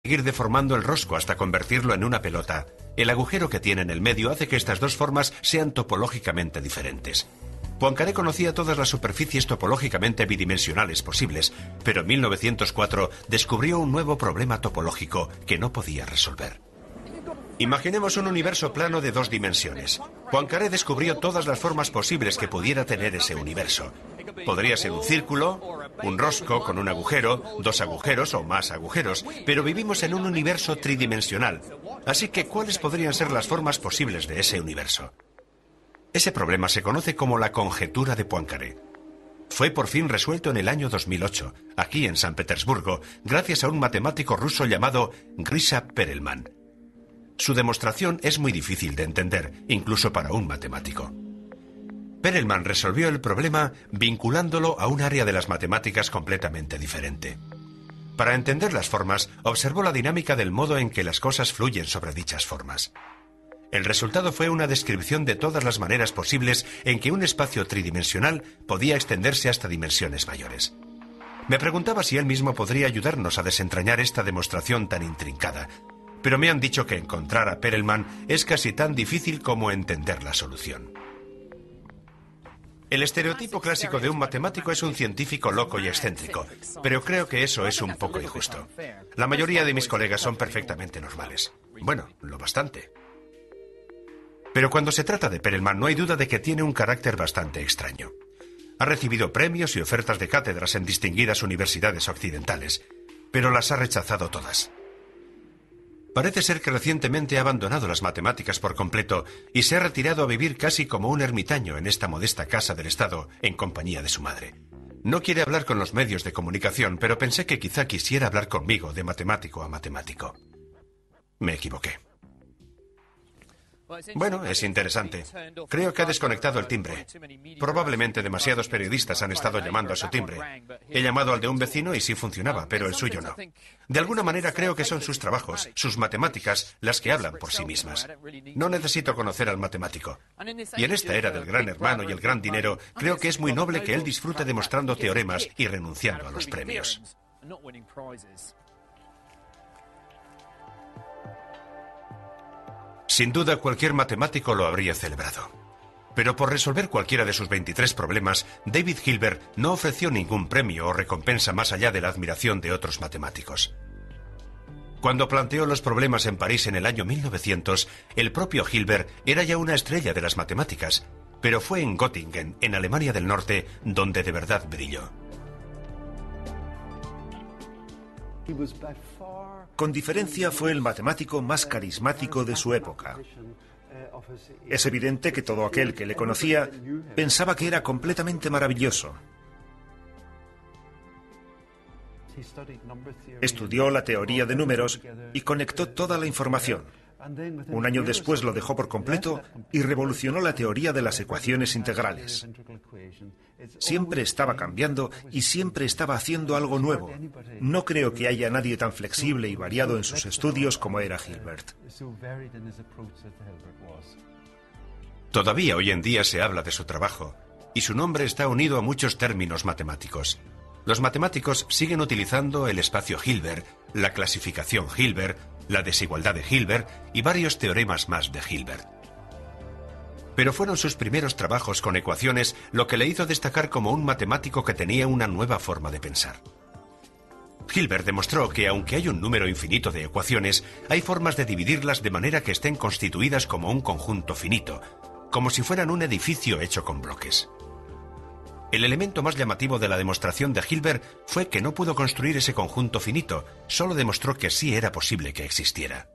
seguir deformando el rosco hasta convertirlo en una pelota. El agujero que tiene en el medio hace que estas dos formas sean topológicamente diferentes. Poincaré conocía todas las superficies topológicamente bidimensionales posibles, pero en 1904 descubrió un nuevo problema topológico que no podía resolver. Imaginemos un universo plano de 2 dimensiones. Poincaré descubrió todas las formas posibles que pudiera tener ese universo. Podría ser un círculo, un rosco con un agujero, 2 agujeros o más agujeros, pero vivimos en un universo tridimensional. Así que, ¿cuáles podrían ser las formas posibles de ese universo? Ese problema se conoce como la conjetura de Poincaré. Fue por fin resuelto en el año 2008, aquí en San Petersburgo, gracias a un matemático ruso llamado Grisha Perelman. Su demostración es muy difícil de entender, incluso para un matemático. Perelman resolvió el problema vinculándolo a un área de las matemáticas completamente diferente. Para entender las formas, observó la dinámica del modo en que las cosas fluyen sobre dichas formas. El resultado fue una descripción de todas las maneras posibles en que un espacio tridimensional podía extenderse hasta dimensiones mayores. Me preguntaba si él mismo podría ayudarnos a desentrañar esta demostración tan intrincada, pero me han dicho que encontrar a Perelman es casi tan difícil como entender la solución. El estereotipo clásico de un matemático es un científico loco y excéntrico, pero creo que eso es un poco injusto. La mayoría de mis colegas son perfectamente normales. Bueno, lo bastante. Pero cuando se trata de Perelman no hay duda de que tiene un carácter bastante extraño. Ha recibido premios y ofertas de cátedras en distinguidas universidades occidentales, pero las ha rechazado todas. Parece ser que recientemente ha abandonado las matemáticas por completo y se ha retirado a vivir casi como un ermitaño en esta modesta casa del Estado en compañía de su madre. No quiere hablar con los medios de comunicación, pero pensé que quizá quisiera hablar conmigo de matemático a matemático. Me equivoqué. Bueno, es interesante. Creo que ha desconectado el timbre. Probablemente demasiados periodistas han estado llamando a su timbre. He llamado al de un vecino y sí funcionaba, pero el suyo no. De alguna manera creo que son sus trabajos, sus matemáticas, las que hablan por sí mismas. No necesito conocer al matemático. Y en esta era del gran hermano y el gran dinero, creo que es muy noble que él disfrute demostrando teoremas y renunciando a los premios. Sin duda, cualquier matemático lo habría celebrado. Pero por resolver cualquiera de sus 23 problemas, David Hilbert no ofreció ningún premio o recompensa más allá de la admiración de otros matemáticos. Cuando planteó los problemas en París en el año 1900, el propio Hilbert era ya una estrella de las matemáticas, pero fue en Göttingen, en Alemania del Norte, donde de verdad brilló. Con diferencia fue el matemático más carismático de su época. Es evidente que todo aquel que le conocía pensaba que era completamente maravilloso. Estudió la teoría de números y conectó toda la información. Un año después lo dejó por completo y revolucionó la teoría de las ecuaciones integrales. Siempre estaba cambiando y siempre estaba haciendo algo nuevo. No creo que haya nadie tan flexible y variado en sus estudios como era Hilbert. Todavía hoy en día se habla de su trabajo, y su nombre está unido a muchos términos matemáticos. Los matemáticos siguen utilizando el espacio Hilbert, la clasificación Hilbert, la desigualdad de Hilbert y varios teoremas más de Hilbert. Pero fueron sus primeros trabajos con ecuaciones lo que le hizo destacar como un matemático que tenía una nueva forma de pensar. Hilbert demostró que aunque hay un número infinito de ecuaciones, hay formas de dividirlas de manera que estén constituidas como un conjunto finito, como si fueran un edificio hecho con bloques. El elemento más llamativo de la demostración de Hilbert fue que no pudo construir ese conjunto finito, solo demostró que sí era posible que existiera.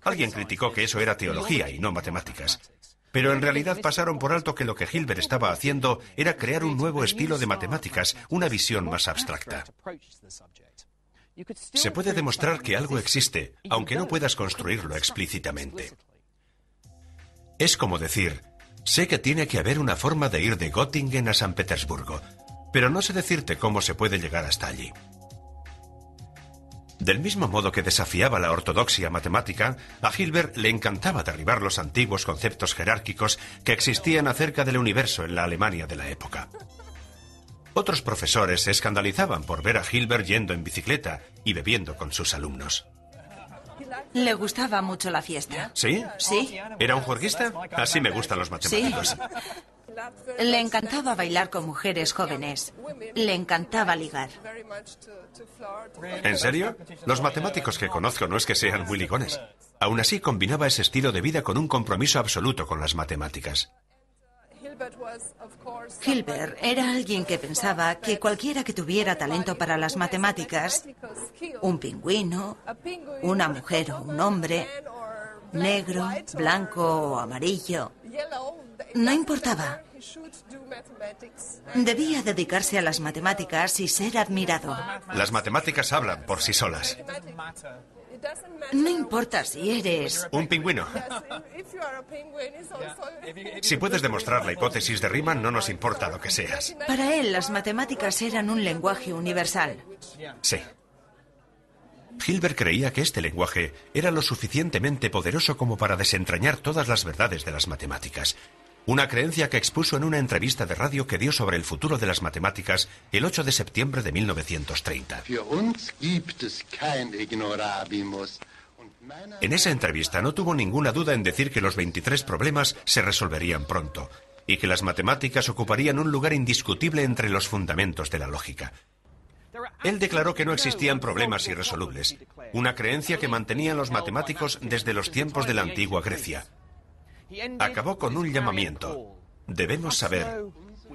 Alguien criticó que eso era teología y no matemáticas, pero en realidad pasaron por alto que lo que Hilbert estaba haciendo era crear un nuevo estilo de matemáticas, una visión más abstracta. Se puede demostrar que algo existe, aunque no puedas construirlo explícitamente. Es como decir: sé que tiene que haber una forma de ir de Göttingen a San Petersburgo, pero no sé decirte cómo se puede llegar hasta allí. Del mismo modo que desafiaba la ortodoxia matemática, a Hilbert le encantaba derribar los antiguos conceptos jerárquicos que existían acerca del universo en la Alemania de la época. Otros profesores se escandalizaban por ver a Hilbert yendo en bicicleta y bebiendo con sus alumnos. Le gustaba mucho la fiesta. ¿Sí? Sí. ¿Era un juerguista? Así me gustan los matemáticos. Sí. Le encantaba bailar con mujeres jóvenes. Le encantaba ligar. ¿En serio? Los matemáticos que conozco no es que sean muy ligones. Aún así, combinaba ese estilo de vida con un compromiso absoluto con las matemáticas. Hilbert era alguien que pensaba que cualquiera que tuviera talento para las matemáticas, un pingüino, una mujer o un hombre, negro, blanco o amarillo, no importaba. Debía dedicarse a las matemáticas y ser admirado. Las matemáticas hablan por sí solas. No importa si eres Un pingüino. Si puedes demostrar la hipótesis de Riemann, no nos importa lo que seas. Para él, las matemáticas eran un lenguaje universal. Sí. Hilbert creía que este lenguaje era lo suficientemente poderoso como para desentrañar todas las verdades de las matemáticas. Una creencia que expuso en una entrevista de radio que dio sobre el futuro de las matemáticas el 8 de septiembre de 1930. En esa entrevista no tuvo ninguna duda en decir que los 23 problemas se resolverían pronto y que las matemáticas ocuparían un lugar indiscutible entre los fundamentos de la lógica. Él declaró que no existían problemas irresolubles, una creencia que mantenían los matemáticos desde los tiempos de la antigua Grecia. Acabó con un llamamiento. Debemos saber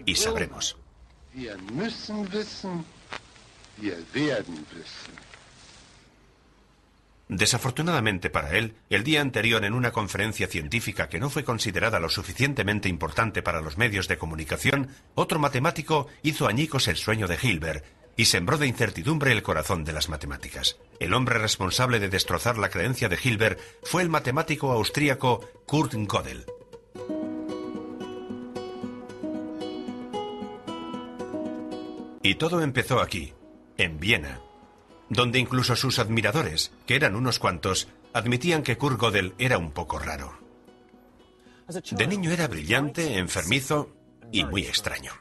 y sabremos. Desafortunadamente para él, el día anterior en una conferencia científica que no fue considerada lo suficientemente importante para los medios de comunicación, otro matemático hizo añicos el sueño de Hilbert y sembró de incertidumbre el corazón de las matemáticas. El hombre responsable de destrozar la creencia de Hilbert fue el matemático austríaco Kurt Gödel. Y todo empezó aquí, en Viena, donde incluso sus admiradores, que eran unos cuantos, admitían que Kurt Gödel era un poco raro. De niño era brillante, enfermizo y muy extraño.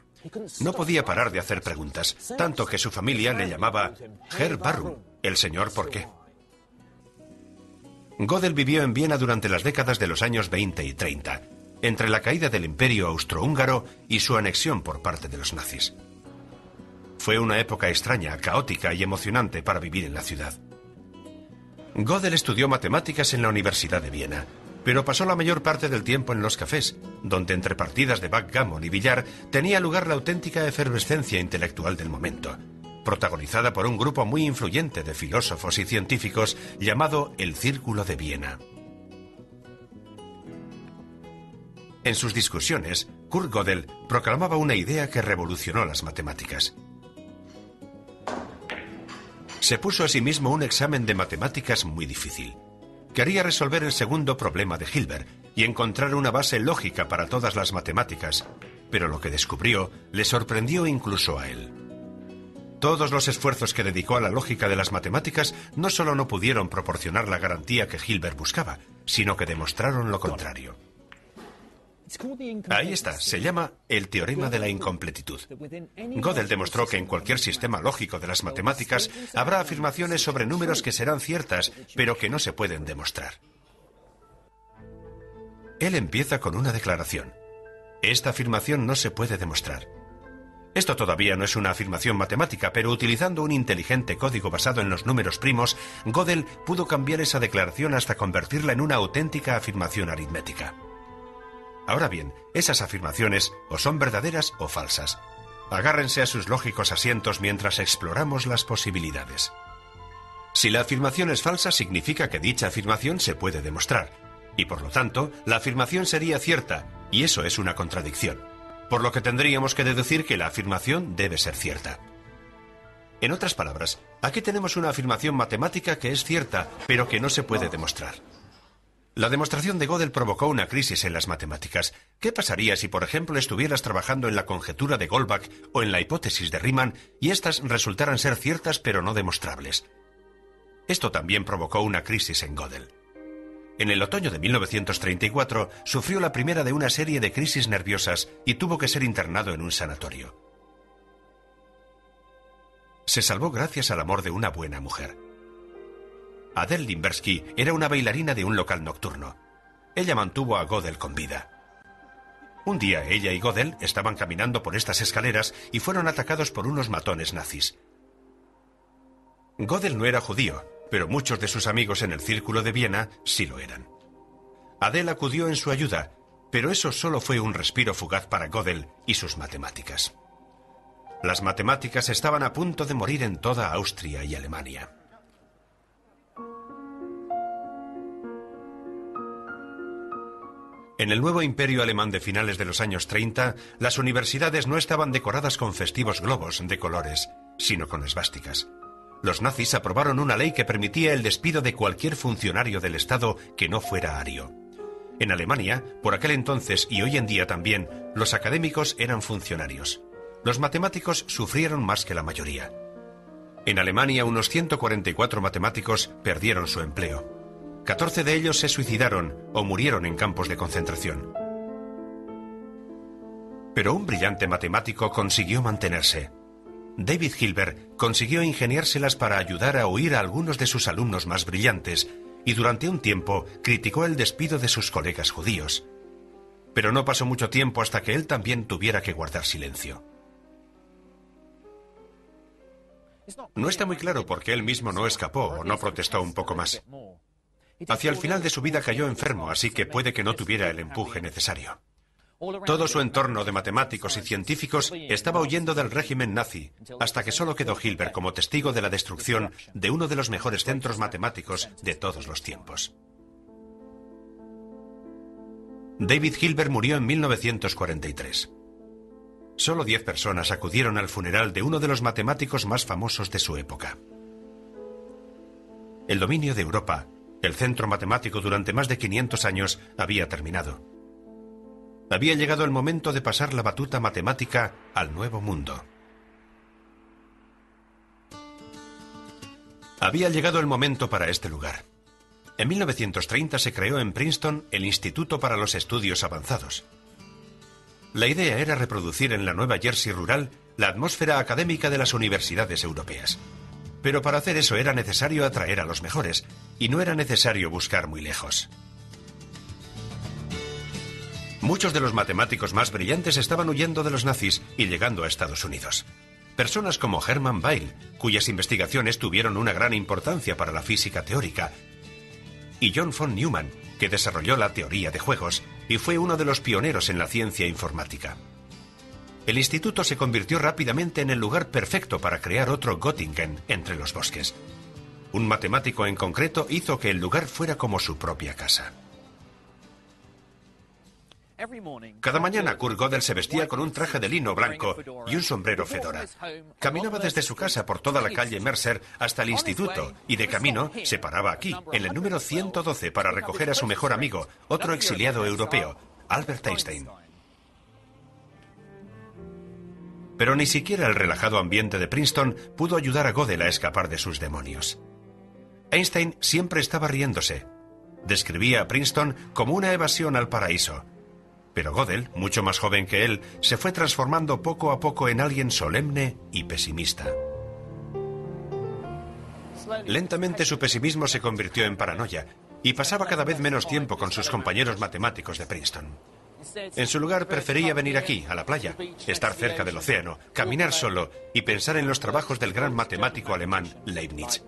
No podía parar de hacer preguntas, tanto que su familia le llamaba Herr Warum, el señor ¿por qué? Gödel vivió en Viena durante las décadas de los años 20 y 30, entre la caída del Imperio austrohúngaro y su anexión por parte de los nazis. Fue una época extraña, caótica y emocionante para vivir en la ciudad. Gödel estudió matemáticas en la Universidad de Viena, pero pasó la mayor parte del tiempo en los cafés, donde entre partidas de backgammon y billar tenía lugar la auténtica efervescencia intelectual del momento, protagonizada por un grupo muy influyente de filósofos y científicos llamado el Círculo de Viena. En sus discusiones, Kurt Gödel proclamaba una idea que revolucionó las matemáticas. Se puso a sí mismo un examen de matemáticas muy difícil. Quería resolver el segundo problema de Hilbert y encontrar una base lógica para todas las matemáticas, pero lo que descubrió le sorprendió incluso a él. Todos los esfuerzos que dedicó a la lógica de las matemáticas no solo no pudieron proporcionar la garantía que Hilbert buscaba, sino que demostraron lo contrario. Ahí está, se llama el teorema de la incompletitud. Gödel demostró que en cualquier sistema lógico de las matemáticas habrá afirmaciones sobre números que serán ciertas, pero que no se pueden demostrar. Él empieza con una declaración. Esta afirmación no se puede demostrar. Esto todavía no es una afirmación matemática, pero utilizando un inteligente código basado en los números primos, Gödel pudo cambiar esa declaración hasta convertirla en una auténtica afirmación aritmética. Ahora bien, esas afirmaciones o son verdaderas o falsas. Agárrense a sus lógicos asientos mientras exploramos las posibilidades. Si la afirmación es falsa, significa que dicha afirmación se puede demostrar, y por lo tanto, la afirmación sería cierta, y eso es una contradicción, por lo que tendríamos que deducir que la afirmación debe ser cierta. En otras palabras, aquí tenemos una afirmación matemática que es cierta, pero que no se puede demostrar. La demostración de Gödel provocó una crisis en las matemáticas. ¿Qué pasaría si, por ejemplo, estuvieras trabajando en la conjetura de Goldbach o en la hipótesis de Riemann y éstas resultaran ser ciertas pero no demostrables? Esto también provocó una crisis en Gödel. En el otoño de 1934 sufrió la primera de una serie de crisis nerviosas y tuvo que ser internado en un sanatorio. Se salvó gracias al amor de una buena mujer. Adele Limbersky era una bailarina de un local nocturno. Ella mantuvo a Gödel con vida. Un día ella y Gödel estaban caminando por estas escaleras y fueron atacados por unos matones nazis. Gödel no era judío, pero muchos de sus amigos en el círculo de Viena sí lo eran. Adele acudió en su ayuda, pero eso solo fue un respiro fugaz para Gödel y sus matemáticas. Las matemáticas estaban a punto de morir en toda Austria y Alemania. En el nuevo imperio alemán de finales de los años 30, las universidades no estaban decoradas con festivos globos de colores, sino con esvásticas. Los nazis aprobaron una ley que permitía el despido de cualquier funcionario del Estado que no fuera ario. En Alemania, por aquel entonces y hoy en día también, los académicos eran funcionarios. Los matemáticos sufrieron más que la mayoría. En Alemania, unos 144 matemáticos perdieron su empleo. 14 de ellos se suicidaron o murieron en campos de concentración. Pero un brillante matemático consiguió mantenerse. David Hilbert consiguió ingeniárselas para ayudar a huir a algunos de sus alumnos más brillantes y durante un tiempo criticó el despido de sus colegas judíos. Pero no pasó mucho tiempo hasta que él también tuviera que guardar silencio. No está muy claro por qué él mismo no escapó o no protestó un poco más. Hacia el final de su vida cayó enfermo, así que puede que no tuviera el empuje necesario. Todo su entorno de matemáticos y científicos estaba huyendo del régimen nazi, hasta que solo quedó Hilbert como testigo de la destrucción de uno de los mejores centros matemáticos de todos los tiempos. David Hilbert murió en 1943. Solo 10 personas acudieron al funeral de uno de los matemáticos más famosos de su época. El dominio de Europa, el centro matemático durante más de 500 años, había terminado. Había llegado el momento de pasar la batuta matemática al nuevo mundo. Había llegado el momento para este lugar. En 1930 se creó en Princeton el Instituto para los Estudios Avanzados. La idea era reproducir en la Nueva Jersey rural la atmósfera académica de las universidades europeas. Pero para hacer eso era necesario atraer a los mejores, y no era necesario buscar muy lejos. Muchos de los matemáticos más brillantes estaban huyendo de los nazis y llegando a Estados Unidos. Personas como Hermann Weyl, cuyas investigaciones tuvieron una gran importancia para la física teórica, y John von Neumann, que desarrolló la teoría de juegos y fue uno de los pioneros en la ciencia informática. El instituto se convirtió rápidamente en el lugar perfecto para crear otro Göttingen entre los bosques. Un matemático en concreto hizo que el lugar fuera como su propia casa. Cada mañana Kurt Gödel se vestía con un traje de lino blanco y un sombrero fedora. Caminaba desde su casa por toda la calle Mercer hasta el instituto y de camino se paraba aquí, en el número 112, para recoger a su mejor amigo, otro exiliado europeo, Albert Einstein. Pero ni siquiera el relajado ambiente de Princeton pudo ayudar a Gödel a escapar de sus demonios. Einstein siempre estaba riéndose. Describía a Princeton como una evasión al paraíso. Pero Gödel, mucho más joven que él, se fue transformando poco a poco en alguien solemne y pesimista. Lentamente su pesimismo se convirtió en paranoia y pasaba cada vez menos tiempo con sus compañeros matemáticos de Princeton. En su lugar prefería venir aquí, a la playa, estar cerca del océano, caminar solo y pensar en los trabajos del gran matemático alemán Leibniz.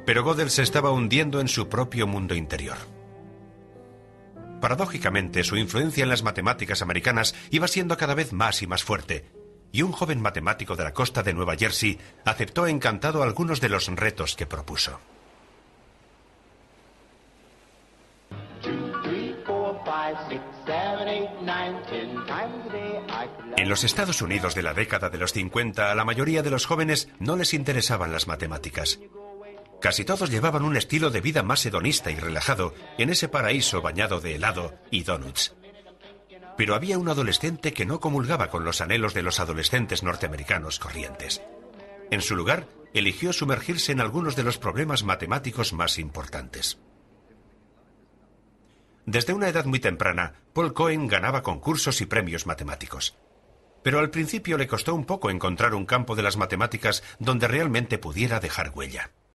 Pero Gödel se estaba hundiendo en su propio mundo interior. Paradójicamente, su influencia en las matemáticas americanas iba siendo cada vez más y más fuerte, y un joven matemático de la costa de Nueva Jersey aceptó encantado algunos de los retos que propuso. En los Estados Unidos de la década de los 50, a la mayoría de los jóvenes no les interesaban las matemáticas. Casi todos llevaban un estilo de vida más hedonista y relajado en ese paraíso bañado de helado y donuts. Pero había un adolescente que no comulgaba con los anhelos de los adolescentes norteamericanos corrientes. En su lugar, eligió sumergirse en algunos de los problemas matemáticos más importantes. Desde una edad muy temprana, Paul Cohen ganaba concursos y premios matemáticos. Pero al principio le costó un poco encontrar un campo de las matemáticas donde realmente pudiera dejar huella.